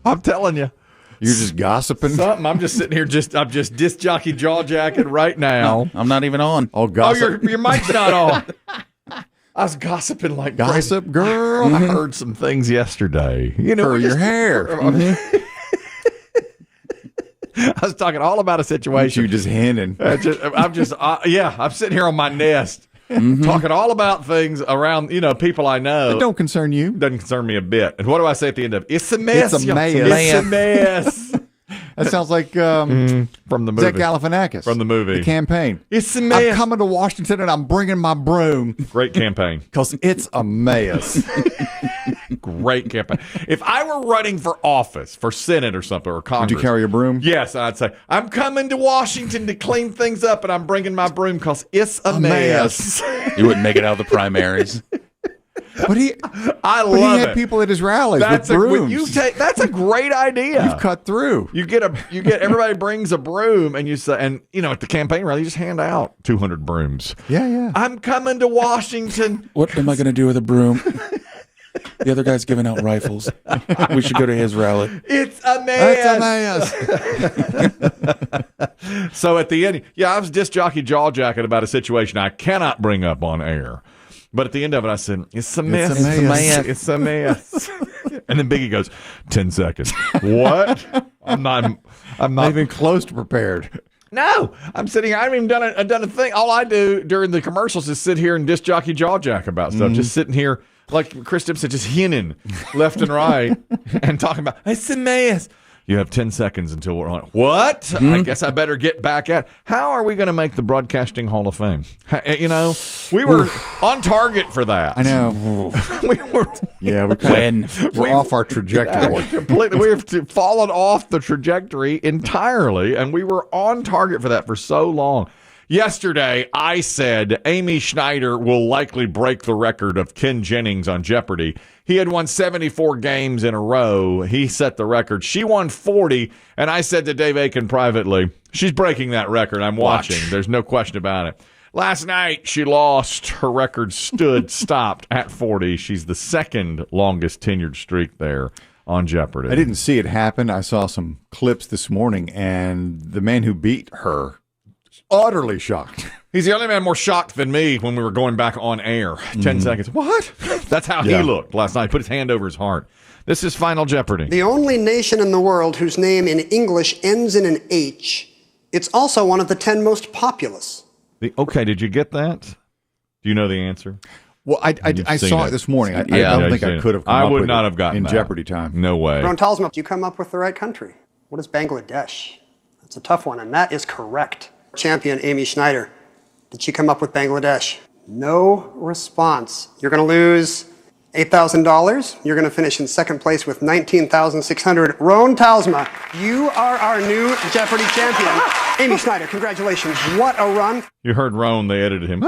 I'm telling you. You're just gossiping? Something. I'm just sitting here, I'm just disc jockey jaw jacking right now. No, I'm not even on. Oh, gossip. Your mic's not on. I was gossiping like gossip crazy. girl. I heard some things yesterday. You know, For your hair. I was talking all about a situation. You just hinting. I'm sitting here on my nest. Talking all about things around, people I know. It don't concern you. Doesn't concern me a bit. And what do I say at the end of it? It's a mess. It's a mess. It's a mess. That sounds like from the movie. Zach Galifianakis. From the movie. The campaign. It's a mess. I'm coming to Washington and I'm bringing my broom. Great campaign. Because it's a mess. Great campaign. If I were running for office, for Senate or something, or Congress. Would you carry a broom? Yes, I'd say, I'm coming to Washington to clean things up and I'm bringing my broom because it's a mess. You wouldn't make it out of the primaries. But he had people at his rallies with brooms. That's a great idea. You've cut through. You get everybody brings a broom and you say, and at the campaign rally, you just hand out 200 brooms. Yeah. I'm coming to Washington. What am I going to do with a broom? The other guy's giving out rifles. We should go to his rally. It's a mess. So at the end, I was disc jockey jaw jacking about a situation I cannot bring up on air. But at the end of it, I said, it's a mess. It's a mess. It's a mess. And then Biggie goes, 10 seconds. What? I'm not even close to prepared. No, I'm sitting here. I haven't even done a thing. All I do during the commercials is sit here and disc jockey jaw jack about stuff. Just sitting here, like Chris Dip said, just hinting left and right and talking about, it's a mess. You have 10 seconds until we're on. What? I guess I better get back at. How are we going to make the Broadcasting Hall of Fame? We were on target for that. I know. We were. Yeah, we're off our trajectory. Completely. We have fallen off the trajectory entirely, and we were on target for that for so long. Yesterday, I said Amy Schneider will likely break the record of Ken Jennings on Jeopardy. He had won 74 games in a row. He set the record. She won 40, and I said to Dave Aiken privately, she's breaking that record. I'm watching. There's no question about it. Last night, she lost. Her record stopped at 40. She's the second longest tenured streak there on Jeopardy. I didn't see it happen. I saw some clips this morning, and the man who beat her, utterly shocked. He's the only man more shocked than me when we were going back on air. 10 seconds. What? That's how he looked last night. Put his hand over his heart. This is Final Jeopardy. The only nation in the world whose name in English ends in an H. It's also one of the 10 most populous. Okay, did you get that? Do you know the answer? Well, I saw it this morning. I don't think I could have come I up would with not it have gotten in that. Jeopardy time. No way. Ron Talsma, you come up with the right country. What is Bangladesh? That's a tough one, and that is correct. Champion Amy Schneider. Did she come up with Bangladesh? No response. You're going to lose $8,000. You're going to finish in second place with $19,600. Ron Talsma, you are our new Jeopardy champion. Amy Schneider, congratulations. What a run. You heard Ron, they edited him.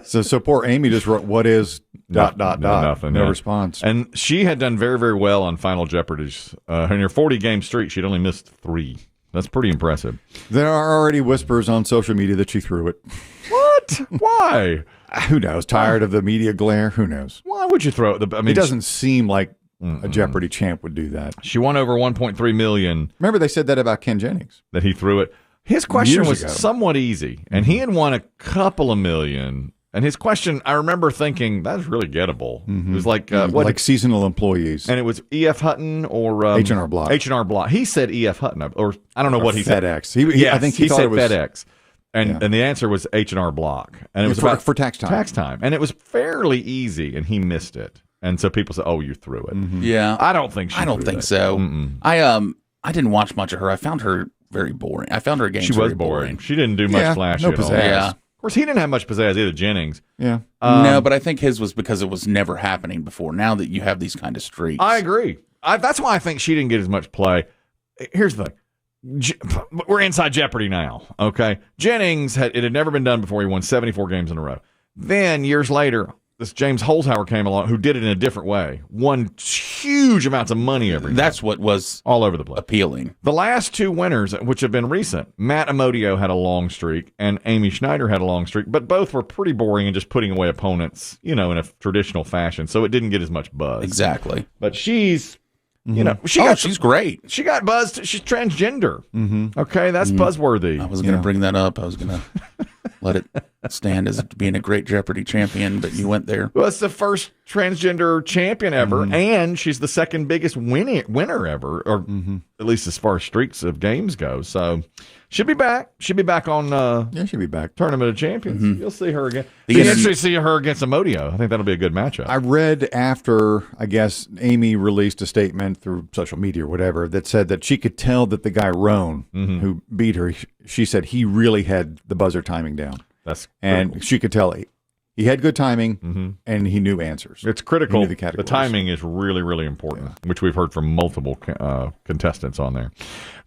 So poor Amy just wrote, what is ... Nothing. No response. And she had done very, very well on Final Jeopardy's. In her 40-game streak, she'd only missed 3. That's pretty impressive. There are already whispers on social media that she threw it. What? Why? Who knows? Tired of the media glare? Who knows? Why would you throw it? It doesn't seem like a Jeopardy champ would do that. She won over $1.3 million. Remember they said that about Ken Jennings. That he threw it. His question was ago. somewhat easy, and he had won a couple of million. And his question, I remember thinking, that's really gettable. It was like... like seasonal employees. And it was E.F. Hutton or... H&R Block. H&R Block. He said E.F. Hutton, or I don't know what he said. FedEx. I think he thought said it was FedEx. And the answer was H&R Block. And it was for tax time. Tax time. And it was fairly easy, and he missed it. And so people said, oh, you threw it. Yeah. I don't think I don't think so. I didn't watch much of her. I found her very boring. I found her games very boring. She didn't do much flashy no at all. pizzazz. Yeah. Of course, he didn't have much pizzazz either, Jennings. Yeah. No, but I think his was because it was never happening before. Now that you have these kind of streaks. I agree. That's why I think she didn't get as much play. Here's the thing. We're inside Jeopardy now, okay? Jennings, it had never been done before. He won 74 games in a row. Then, years later, this James Holzhauer came along who did it in a different way. Won huge amounts of money every night. That's what was all over the place. Appealing. The last two winners, which have been recent, Matt Amodio had a long streak and Amy Schneider had a long streak, but both were pretty boring and just putting away opponents, in a traditional fashion. So it didn't get as much buzz. Exactly. But she's, she's great. She got buzzed. She's transgender. Mm-hmm. Okay, that's buzzworthy. I was going to bring that up. I was going to let it stand as being a great Jeopardy champion, but you went there. Well, it's the first transgender champion ever, and she's the second biggest winner ever, or at least as far as streaks of games go. So she'll be back. She'll be back on she'll be back. Tournament of Champions. You'll see her again. Be interesting to see her against Amodio. I think that'll be a good matchup. I read after, I guess, Amy released a statement through social media or whatever that said that she could tell that the guy, Roan, who beat her, she said he really had the buzzer timing down. That's and critical. she could tell he had good timing and he knew answers. It's critical. The timing is really, really important, which we've heard from multiple contestants on there.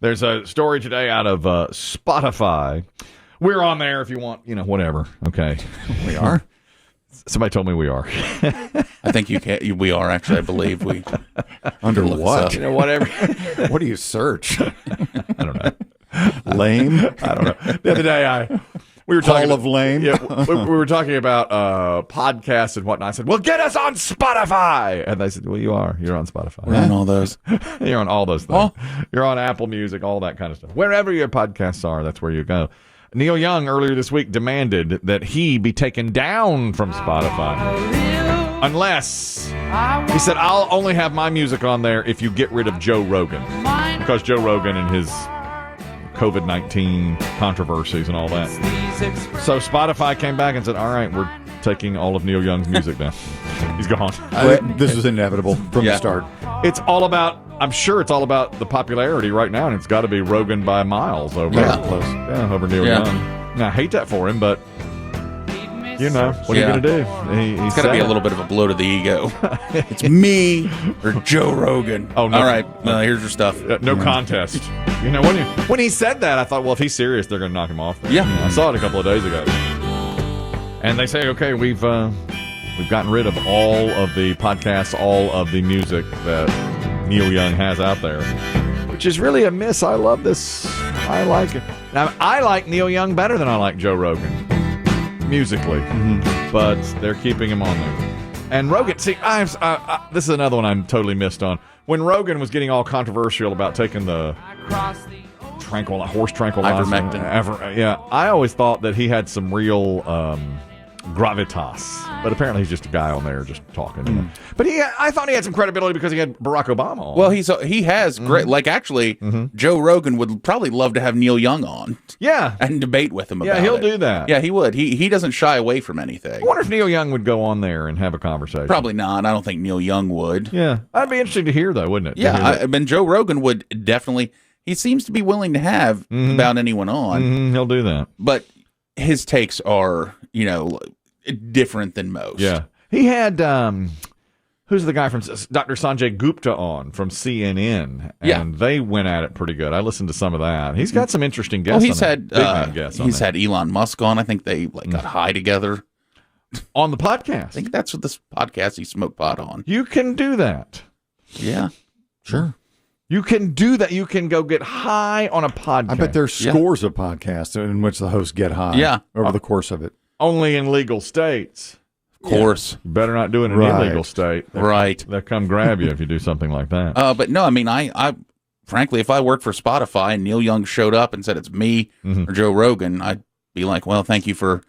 There's a story today out of Spotify. We're on there if you want, whatever. Okay. We are? Somebody told me we are. I think you can. We are actually. I believe we. Under what? Whatever. What do you search? I don't know. Lame? I don't know. The other day we were talking of lame. Yeah, we were talking about podcasts and whatnot. I said, "Well, get us on Spotify," and they said, "Well, you're on Spotify. We're on all those. You're on all those things. You're on Apple Music, all that kind of stuff. Wherever your podcasts are, that's where you go." Neil Young earlier this week demanded that he be taken down from Spotify unless he said, "I'll only have my music on there if you get rid of Joe Rogan," because Joe Rogan and his COVID-19 controversies and all that. So Spotify came back and said, all right, we're taking all of Neil Young's music down. He's gone. This was inevitable from the start. I'm sure it's all about the popularity right now, and it's got to be Rogan by miles over over Neil Young. Now, I hate that for him, but what are you going to do? It's got to be a little bit of a blow to the ego. It's me or Joe Rogan. Oh, no. All right, here's your stuff. No contest. When he said that, I thought, well, if he's serious, they're going to knock him off. Yeah. I saw it a couple of days ago. And they say, okay, we've gotten rid of all of the podcasts, all of the music that Neil Young has out there, which is really a miss. I love this. I like it. Now, I like Neil Young better than I like Joe Rogan. Musically, but they're keeping him on there. And Rogan, see, this is another one I'm totally missed on. When Rogan was getting all controversial about taking the horse tranquilizer, ivermectin, I always thought that he had some real gravitas, but apparently he's just a guy on there just talking. But I thought he had some credibility because he had Barack Obama on. Well, he has great. Like actually, Joe Rogan would probably love to have Neil Young on. Yeah, and debate with him about it. Yeah, he'll do that. Yeah, he would. He doesn't shy away from anything. I wonder if Neil Young would go on there and have a conversation. Probably not. I don't think Neil Young would. Yeah, that'd be interesting to hear, though, wouldn't it? Yeah, I mean, Joe Rogan would definitely. He seems to be willing to have about anyone on. He'll do that. But his takes are, different than most. Yeah. He had, who's the guy from Dr. Sanjay Gupta on from CNN, and they went at it pretty good. I listened to some of that. He's got some interesting guests. He's had Elon Musk on. I think they got high together on the podcast. I think that's what this podcast he smoked pot on. You can do that. Yeah, sure. You can do that. You can go get high on a podcast. I bet there's scores of podcasts in which the hosts get high over the course of it. Only in legal states. Of course. You better not do it in an illegal state. They'll come grab you if you do something like that. But no, I mean, I frankly, if I worked for Spotify and Neil Young showed up and said it's me or Joe Rogan, I'd be like, well, thank you for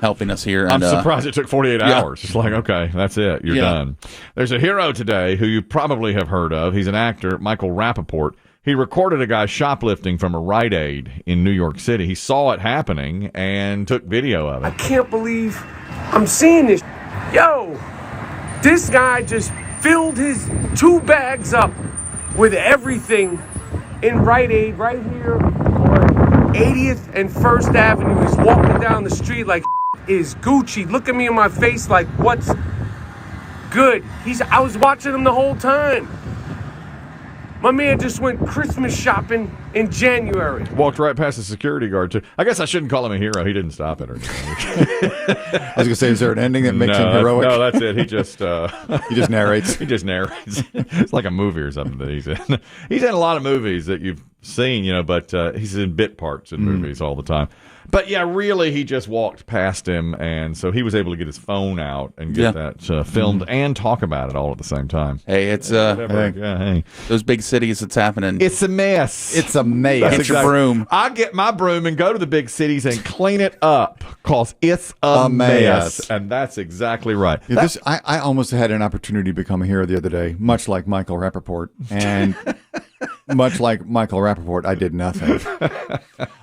helping us here. I'm surprised it took 48 hours. It's like, okay, that's it. You're done. There's a hero today who you probably have heard of. He's an actor, Michael Rapparport. He recorded a guy shoplifting from a Rite Aid in New York City. He saw it happening and took video of it. I can't believe I'm seeing this. Yo, this guy just filled his 2 bags up with everything in Rite Aid right here on 80th and 1st Avenue. He's walking down the street like is Gucci. Look at me in my face like what's good. I was watching him the whole time. My man just went Christmas shopping in January. Walked right past the security guard, too. I guess I shouldn't call him a hero. He didn't stop it or anything. I was going to say, is there an ending that makes him heroic? No, that's it. He just He just narrates. he just narrates. It's like a movie or something that he's in. He's in a lot of movies that you've seen, but he's in bit parts in movies all the time. But yeah, really, he just walked past him, and so he was able to get his phone out and get that filmed and talk about it all at the same time. Hey, it's Hey. those big cities. It's happening. It's a mess. It's a mess. Get your broom. I get my broom and go to the big cities and clean it up because it's a mess. And that's exactly right. Yeah, I almost had an opportunity to become a hero the other day, much like Michael Rapparport. And much like Michael Rapparport, I did nothing.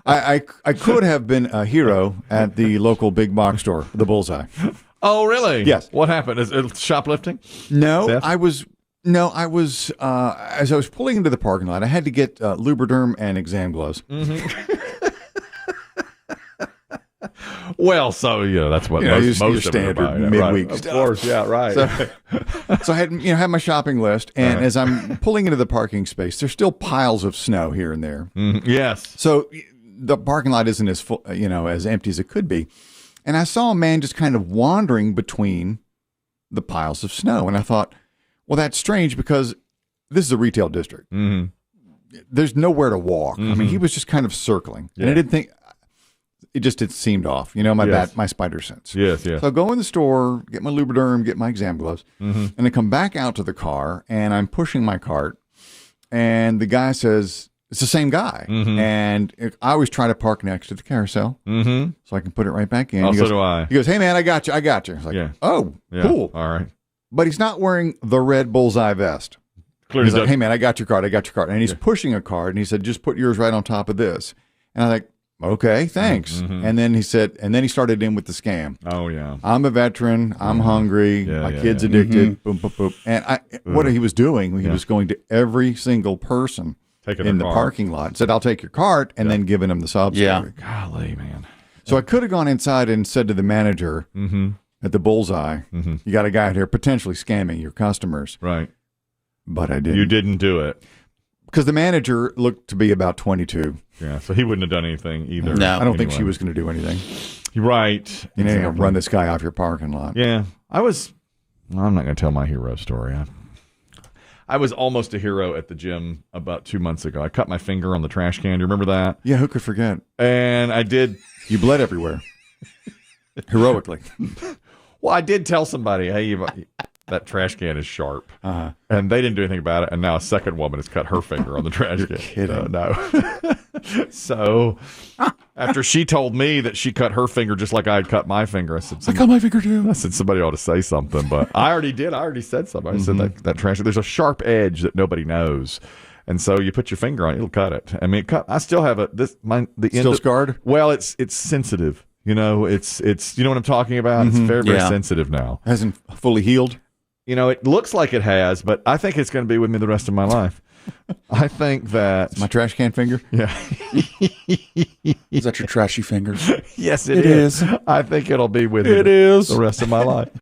I could have been a hero at the local big box store, the Bullseye. Oh, really? Yes. What happened? Is it shoplifting? No, Theft? I was as I was pulling into the parking lot, I had to get Lubriderm and exam gloves. Well, so that's what most your of them are standard buying. midweek Right. stuff. Of course, yeah, right. So I had my shopping list, and as I'm pulling into the parking space, there's still piles of snow here and there. Yes. So the parking lot isn't as full, as empty as it could be. And I saw a man just kind of wandering between the piles of snow, and I thought, well, that's strange because this is a retail district. There's nowhere to walk. I mean, he was just kind of circling, and I didn't think. It seemed off, my spider sense. Yes, yes. So I go in the store, get my Lubriderm, get my exam gloves, and I come back out to the car, and I'm pushing my cart, and the guy says, it's the same guy. And I always try to park next to the carousel so I can put it right back in. Oh, He so goes, do I. He goes, hey, man, I got you. I was like, oh, Yeah. cool. All right. But he's not wearing the red bullseye vest. Clearly He's like, doesn't- hey, man, I got your card. And he's pushing a card, and he said, just put yours right on top of this. And I'm like, okay, thanks. And then he started in with the scam. Oh, yeah. I'm a veteran. I'm hungry. Yeah, My yeah, kid's yeah. addicted. Boom, boom, boom. And what he was doing, he was going to every single person Taking in their the card. parking lot and said, I'll take your cart, and then giving him the sob story. Yeah. Golly, man. So I could have gone inside and said to the manager at the Bullseye, you got a guy out here potentially scamming your customers. Right. But I didn't. You didn't do it. Because the manager looked to be about 22. Yeah, so he wouldn't have done anything either. No. I don't think she anyway. was going to do anything. You're right. You know, Exactly. run this guy off your parking lot. Yeah. I'm not going to tell my hero story. I was almost a hero at the gym about 2 months ago. I cut my finger on the trash can. Do you remember that? Yeah, who could forget? And I did. You bled everywhere. Heroically. Well, I did tell somebody, hey, that trash can is sharp. And they didn't do anything about it. And now a second woman has cut her finger on the trash can. kidding. No. So after she told me that she cut her finger just like I had cut my finger, I said, I cut my finger too. I said somebody ought to say something, but I already did. I already said something. I said that trash. There's a sharp edge that nobody knows, and so you put your finger on it, it'll cut it. I mean, I still have the end Still scarred? Well, it's sensitive. It's you know what I'm talking about. It's very very sensitive now. Hasn't fully healed. It looks like it has, but I think it's going to be with me the rest of my life. I think that My trash can finger. yeah. Is that your trashy fingers? Yes, it is. I think it'll be with me the rest of my life.